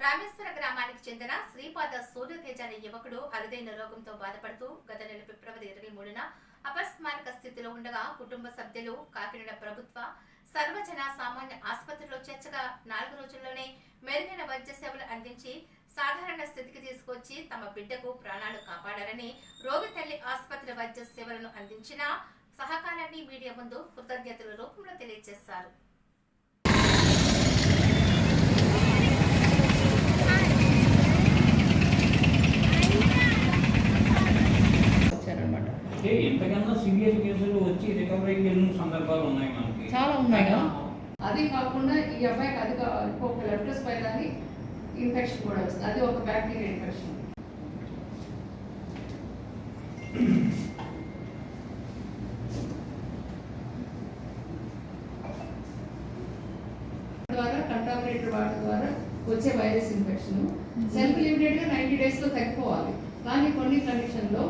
రామేశ్వర గ్రామానికి చెందిన శ్రీపాద సూర్యతేజ అనే యువకుడు అరుదైన రోగంతో బాధపడుతూ గత నెల ఫిబ్రవరి 23న అపస్మారక స్థితిలో ఉండగా కుటుంబ సభ్యులు కాకినాడ ప్రభుత్వ సర్వజన సామాన్య ఆసుపత్రిలో చేర్చగా 4 రోజుల్లోనే మెరుగైన వైద్య సేవలు అందించి సాధారణ స్థితికి తీసుకొచ్చి తమ బిడ్డకు ప్రాణాలు కాపాడారని రోగి తల్లి ఆసుపత్రి వైద్య సేవలను అందించిన సహకారాన్ని మీడియా ముందు కృతజ్ఞతల రూపంలో తెలియజేశారు. ఎంతకన్నా సివియర్ కేసులు వచ్చి రికవరీ వెళ్ళిన సందర్భాలు ఉన్నాయి, మనకి చాలా ఉన్నాయి. అది కాకుండా ఈ అబ్బాయికి అది ఒక లెప్టస్ పైన ఇన్ఫెక్షన్ కూడా వస్తుంది. అది ఒక బ్యాక్టీరియా ఇన్ఫెక్షన్. ద్వారా కంటామినేటెడ్ వాటర్ ద్వారా వచ్చే వైరస్ ఇన్ఫెక్షన్ సెల్ఫ్ లిమిటెడ్ గా 90 days లో తగ్గిపోవాలి. కానీ కొన్ని కండిషన్ లో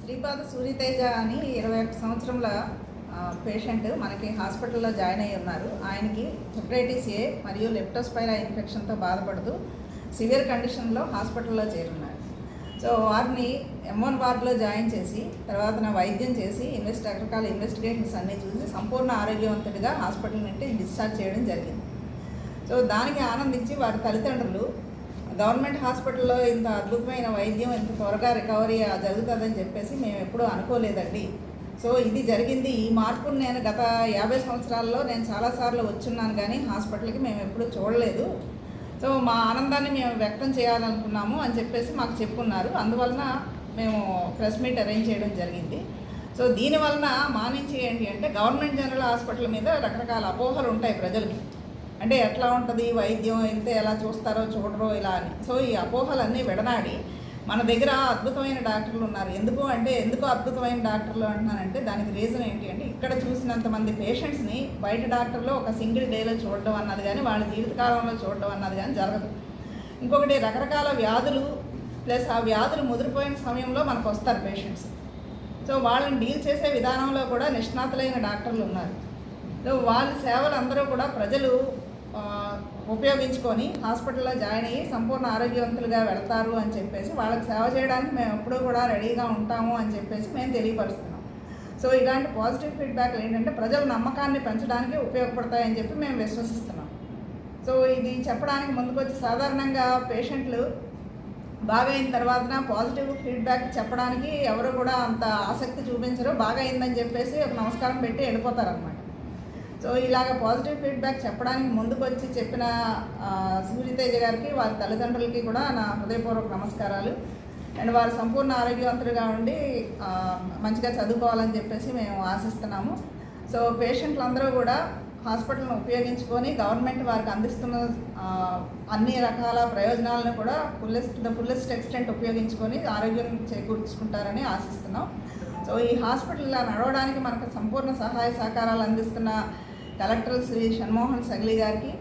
శ్రీపాద సూర్యతేజ అని 21 సంవత్సరంల పేషెంట్ మనకి హాస్పిటల్లో జాయిన్ అయ్యి ఉన్నారు. ఆయనకి హెపటైటిస్ ఏ మరియు లెప్టోస్పైరా ఇన్ఫెక్షన్తో బాధపడుతూ సివియర్ కండిషన్లో హాస్పిటల్లో చేరున్నారు. సో వారిని M1 వార్డులో జాయిన్ చేసి తర్వాత వైద్యం చేసి రకరకాల ఇన్వెస్టిగేషన్స్ అన్నీ చూసి సంపూర్ణ ఆరోగ్యవంతుడిగా హాస్పిటల్ నుండి డిశ్చార్జ్ చేయడం జరిగింది. సో దానికి ఆనందించి వారి తల్లిదండ్రులు గవర్నమెంట్ హాస్పిటల్లో ఇంత అద్భుతమైన వైద్యం ఇంత త్వరగా రికవరీ జరుగుతుందని చెప్పేసి మేము ఎప్పుడూ అనుకోలేదండి. సో ఇది జరిగింది. ఈ మార్పును నేను గత 50 సంవత్సరాల్లో నేను చాలాసార్లు వచ్చున్నాను, కానీ హాస్పిటల్కి మేము ఎప్పుడూ చూడలేదు. సో మా ఆనందాన్ని మేము వ్యక్తం చేయాలనుకున్నాము అని చెప్పేసి మాకు చెప్పున్నారు. అందువలన మేము ప్రెస్ మీట్ అరేంజ్ చేయడం జరిగింది. సో దీనివలన మా నుంచి ఏంటి అంటే గవర్నమెంట్ జనరల్ హాస్పిటల్ మీద రకరకాల అపోహలు ఉంటాయి ప్రజలకి. అంటే ఎట్లా ఉంటుంది వైద్యం, వెళ్తే ఎలా చూస్తారో చూడరో ఇలా అని. సో ఈ అపోహలన్నీ విడనాడి మన దగ్గర అద్భుతమైన డాక్టర్లు ఉన్నారు. ఎందుకు అద్భుతమైన డాక్టర్లు అంటున్నానంటే దానికి రీజన్ ఏంటి అంటే ఇక్కడ చూసినంతమంది పేషెంట్స్ని బయట డాక్టర్లో ఒక సింగిల్ డేలో చూడడం అన్నది కానీ వాళ్ళ జీవితకాలంలో చూడడం అన్నది కానీ జరగదు. ఇంకొకటి రకరకాల వ్యాధులు ప్లస్ ఆ వ్యాధులు ముదిరిపోయిన సమయంలో మనకు వస్తారు పేషెంట్స్. సో వాళ్ళని డీల్ చేసే విధానంలో కూడా నిష్ణాతులైన డాక్టర్లు ఉన్నారు. సో వాళ్ళ సేవలు అందరూ కూడా ప్రజలు ఉపయోగించుకొని హాస్పిటల్లో జాయిన్ అయ్యి సంపూర్ణ ఆరోగ్యవంతులుగా వెళ్తారు అని చెప్పేసి వాళ్ళకి సేవ చేయడానికి మేము ఎప్పుడూ కూడా రెడీగా ఉంటాము అని చెప్పేసి మేము తెలియపరుస్తున్నాం. సో ఇలాంటి పాజిటివ్ ఫీడ్బ్యాక్లు ఏంటంటే ప్రజల నమ్మకాన్ని పెంచడానికి ఉపయోగపడతాయని చెప్పి మేము విశ్వసిస్తున్నాం. సో ఇది చెప్పడానికి ముందుకొచ్చి సాధారణంగా పేషెంట్లు బాగా అయిన తర్వాత పాజిటివ్ ఫీడ్బ్యాక్ చెప్పడానికి ఎవరు కూడా అంత ఆసక్తి చూపించరు. బాగా అయిందని చెప్పేసి ఒక నమస్కారం పెట్టి వెళ్ళిపోతారనమాట. సో ఇలాగ పాజిటివ్ ఫీడ్బ్యాక్ చెప్పడానికి ముందుకు వచ్చి చెప్పిన సూర్యతేజ గారికి వారి తల్లిదండ్రులకి కూడా నా హృదయపూర్వక నమస్కారాలు. అండ్ వారు సంపూర్ణ ఆరోగ్యవంతులుగా ఉండి మంచిగా చదువుకోవాలని చెప్పేసి మేము ఆశిస్తున్నాము. సో పేషెంట్లు అందరూ కూడా హాస్పిటల్ను ఉపయోగించుకొని గవర్నమెంట్ వారికి అందిస్తున్న అన్ని రకాల ప్రయోజనాలను కూడా ఫుల్లెస్ట్ ఎక్స్టెంట్ ఉపయోగించుకొని ఆరోగ్యం చేకూర్చుకుంటారని ఆశిస్తున్నాం. సో ఈ హాస్పిటల్ ఇలా నడవడానికి మనకు సంపూర్ణ సహాయ సహకారాలు అందిస్తున్న కలెక్టర్ శ్రీ షణ్మోహన్ సగ్లి గారికి,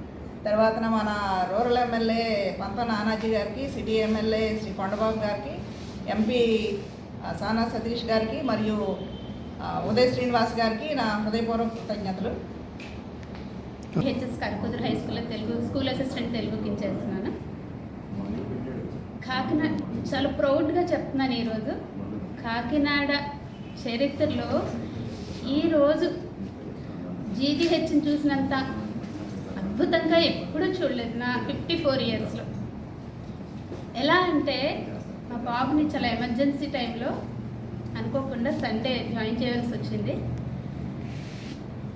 తర్వాత మన రూరల్ ఎమ్మెల్యే పంత నానాజీ గారికి, సిటీ ఎమ్మెల్యే శ్రీ కొండబాబు గారికి, ఎంపీ సానా సతీష్ గారికి మరియు ఉదయ్ శ్రీనివాస్ గారికి నా హృదయపూర్వక కృతజ్ఞతలు. హెచ్ఎస్ కరకుదురు హై స్కూల్లో స్కూల్ అసిస్టెంట్ తెలుగుకి చేస్తున్నాను. కాకినాడ చాలా ప్రౌడ్గా చెప్తున్నాను. ఈరోజు కాకినాడ చరిత్రలో ఈరోజు జీజీహెచ్ని చూసినంత అద్భుతంగా ఎప్పుడూ చూడలేదు నా 54 yearsలో. ఎలా అంటే మా బాబుని చాలా ఎమర్జెన్సీ టైంలో అనుకోకుండా సండే జాయిన్ చేయాల్సి వచ్చింది.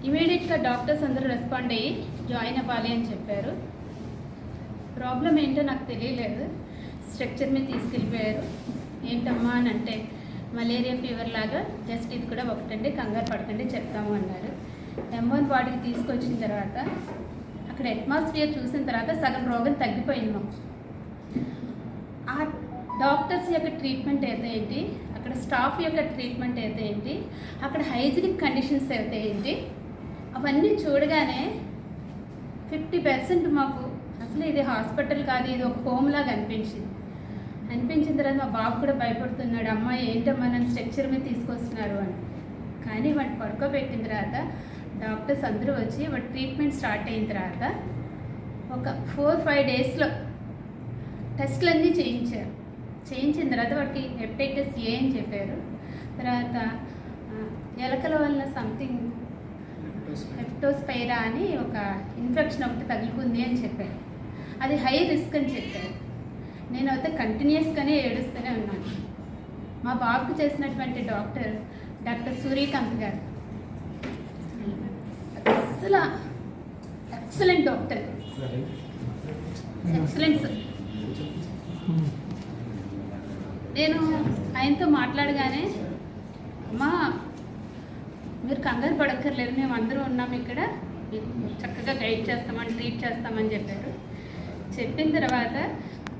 ఇమీడియట్గా డాక్టర్స్ అందరూ రెస్పాండ్ అయ్యి జాయిన్ అవ్వాలి అని చెప్పారు. ప్రాబ్లం ఏంటో నాకు తెలియలేదు. స్ట్రక్చర్ మీద తీసుకెళ్ళిపోయారు. ఏంటమ్మా అని అంటే మలేరియా ఫీవర్ లాగా, జస్ట్ ఇది కూడా ఒకటండి, కంగారు పడకండి చెప్తాము అన్నారు. M1 వార్డుకి తీసుకొచ్చిన తర్వాత అక్కడ అట్మాస్ఫియర్ చూసిన తర్వాత సగం రోగం తగ్గిపోయింది మాకు. ఆ డాక్టర్స్ యొక్క ట్రీట్మెంట్ అయితే ఏంటి, అక్కడ స్టాఫ్ యొక్క ట్రీట్మెంట్ అయితే ఏంటి, అక్కడ హైజీనిక్ కండిషన్స్ అయితే ఏంటి, అవన్నీ చూడగానే 50% మాకు అసలు ఇది హాస్పిటల్ కాదు, ఇది ఒక హోమ్ లాగా అనిపించింది. అనిపించిన తర్వాత మా బాబు కూడా భయపడుతున్నాడు, అమ్మ ఏంటమ్మా నన్ను స్ట్రక్చర్ మీద తీసుకొస్తున్నారు అని. కానీ వాడిని పడుకోబెట్టిన తర్వాత డాక్టర్స్ అందరూ వచ్చి వాడి ట్రీట్మెంట్ స్టార్ట్ అయిన తర్వాత ఒక 4-5 డేస్లో టెస్ట్లన్నీ చేయించిన తర్వాత వాడికి హెపటైటిస్ ఏ అని చెప్పారు. తర్వాత ఎలకల వల్ల సంథింగ్ హెప్టోస్పైరా అని ఒక ఇన్ఫెక్షన్ ఒకటి తగులుకుంది అని చెప్పారు. అది హై రిస్క్ అని చెప్పారు. నేనైతే కంటిన్యూస్గానే ఏడుస్తూనే ఉన్నాను. మా బాబుకి చేసినటువంటి డాక్టర్ సూర్యకాంత్ గారు అసలు ఎక్సలెంట్ డాక్టర్, ఎక్సలెంట్. నేను ఆయనతో మాట్లాడగానే అమ్మా మీరు కంగారు పడక్కర్లేదు, మేము అందరూ ఉన్నాం ఇక్కడ, చక్కగా గైడ్ చేస్తామని ట్రీట్ చేస్తామని చెప్పారు. చెప్పిన తర్వాత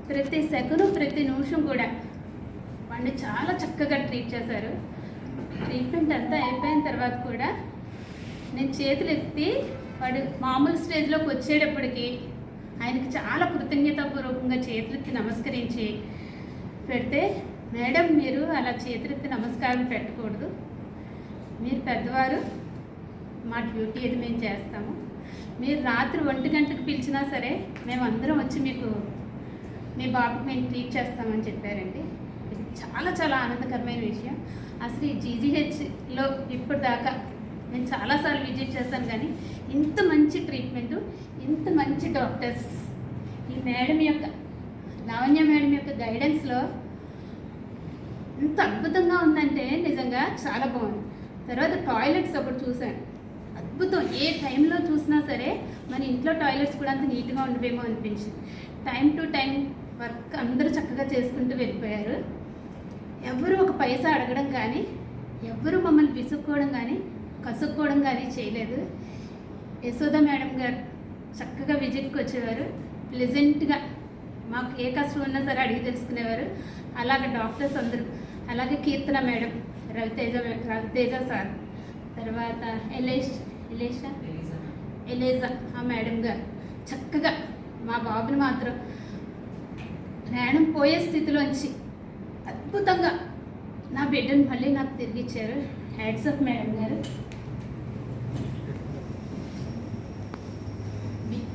ప్రతి సెకను ప్రతి నిమిషం కూడా వాడిని చాలా చక్కగా ట్రీట్ చేశారు. ట్రీట్మెంట్ అంతా అయిపోయిన తర్వాత కూడా నేను చేతులు ఎత్తి వాడు మామూలు స్టేజ్లోకి వచ్చేటప్పటికి ఆయనకి చాలా కృతజ్ఞతాపూర్వకంగా చేతులెత్తి నమస్కరించి పెడితే, మేడం మీరు అలా చేతులెత్తి నమస్కారం పెట్టకూడదు, మీరు పెద్దవారు, మా డ్యూటీ ఏది మేము చేస్తాము, మీరు రాత్రి 1 గంటకు పిలిచినా సరే మేము అందరం వచ్చి మీకు మీ బాబుకి మేము ట్రీట్ చేస్తామని చెప్పారండి. ఇది చాలా చాలా ఆనందకరమైన విషయం. అసలు ఈ జీజీహెచ్లో ఇప్పటిదాకా నేను చాలాసార్లు విజిట్ చేస్తాను, కానీ ఇంత మంచి ట్రీట్మెంటు, ఇంత మంచి డాక్టర్స్, ఈ మేడం యొక్క లావణ్య మేడం యొక్క గైడెన్స్లో ఎంత అద్భుతంగా ఉందంటే నిజంగా చాలా బాగుంది. తర్వాత టాయిలెట్స్ ఒకటి చూశాను, అద్భుతం. ఏ టైంలో చూసినా సరే మన ఇంట్లో టాయిలెట్స్ కూడా అంత నీట్గా ఉండవేమో అనిపించింది. టైం టు టైం వర్క్ అందరూ చక్కగా చేసుకుంటూ వెళ్ళిపోయారు. ఎవరు ఒక పైసా అడగడం కానీ, ఎవరు మమ్మల్ని విసుక్కోవడం కానీ కసుక్కోవడం కానీ చేయలేదు. యశోద మేడం గారు చక్కగా విజిట్కి వచ్చేవారు, ప్లెజెంట్గా మాకు ఏ కష్టం ఉన్నా సరే అడిగి తెలుసుకునేవారు. అలాగే డాక్టర్స్ అందరూ, అలాగే కీర్తన మేడం, రవితేజ సార్, తర్వాత ఎలేజా ఆ మేడం గారు చక్కగా మా బాబుని మాత్రం ప్రాణం పోయే స్థితిలోంచి అద్భుతంగా నా బిడ్డను మళ్ళీ నాకు తిరిగి ఇచ్చారు. హ్యాట్స్ ఆఫ్ మేడం గారు.